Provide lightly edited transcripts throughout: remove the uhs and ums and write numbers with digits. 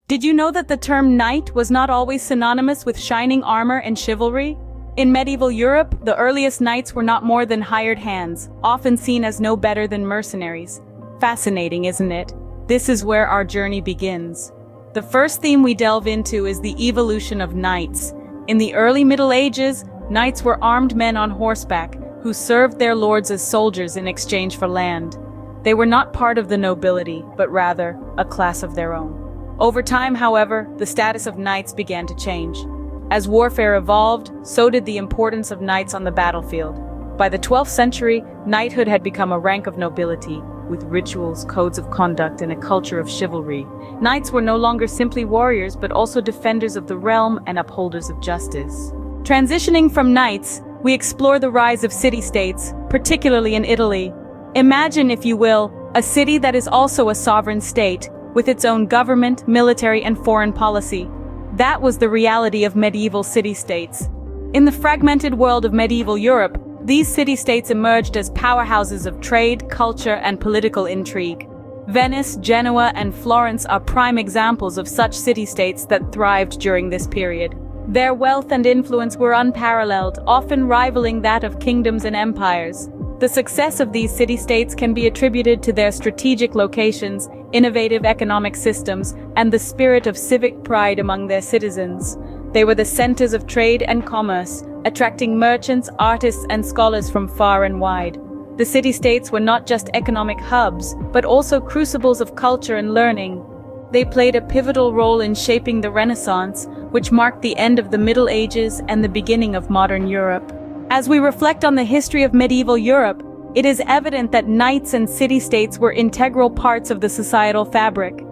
Did you know that the term knight was not always synonymous with shining armor and chivalry? In medieval Europe, the earliest knights were not more than hired hands, often seen as no better than mercenaries. Fascinating, isn't it? This is where our journey begins. The first theme we delve into is the evolution of knights. In the early Middle Ages, knights were armed men on horseback who served their lords as soldiers in exchange for land. They were not part of the nobility, but rather a class of their own. Over time, however, the status of knights began to change. As warfare evolved, so did the importance of knights on the battlefield. By the 12th century, knighthood had become a rank of nobility, with rituals, codes of conduct, and a culture of chivalry. Knights were no longer simply warriors, but also defenders of the realm and upholders of justice. Transitioning from knights, we explore the rise of city-states, particularly in Italy. Imagine, if you will, a city that is also a sovereign state, with its own government, military, and foreign policy. That was the reality of medieval city-states. In the fragmented world of medieval Europe, these city-states emerged as powerhouses of trade, culture, and political intrigue. Venice, Genoa, and Florence are prime examples of such city-states that thrived during this period. Their wealth and influence were unparalleled, often rivaling that of kingdoms and empires. The success of these city-states can be attributed to their strategic locations, innovative economic systems, and the spirit of civic pride among their citizens. They were the centers of trade and commerce, attracting merchants, artists, and scholars from far and wide. The city-states were not just economic hubs, but also crucibles of culture and learning. They played a pivotal role in shaping the Renaissance, which marked the end of the Middle Ages and the beginning of modern Europe. As we reflect on the history of medieval Europe, it is evident that knights and city-states were integral parts of the societal fabric.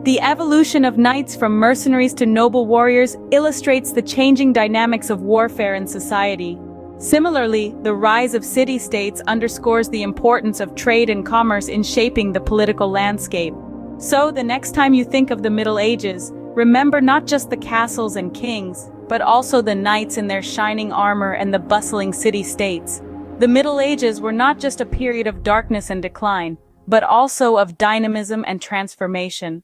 The evolution of knights from mercenaries to noble warriors illustrates the changing dynamics of warfare in society. Similarly, the rise of city-states underscores the importance of trade and commerce in shaping the political landscape. So, the next time you think of the Middle Ages, remember not just the castles and kings, but also the knights in their shining armor and the bustling city-states. The Middle Ages were not just a period of darkness and decline, but also of dynamism and transformation.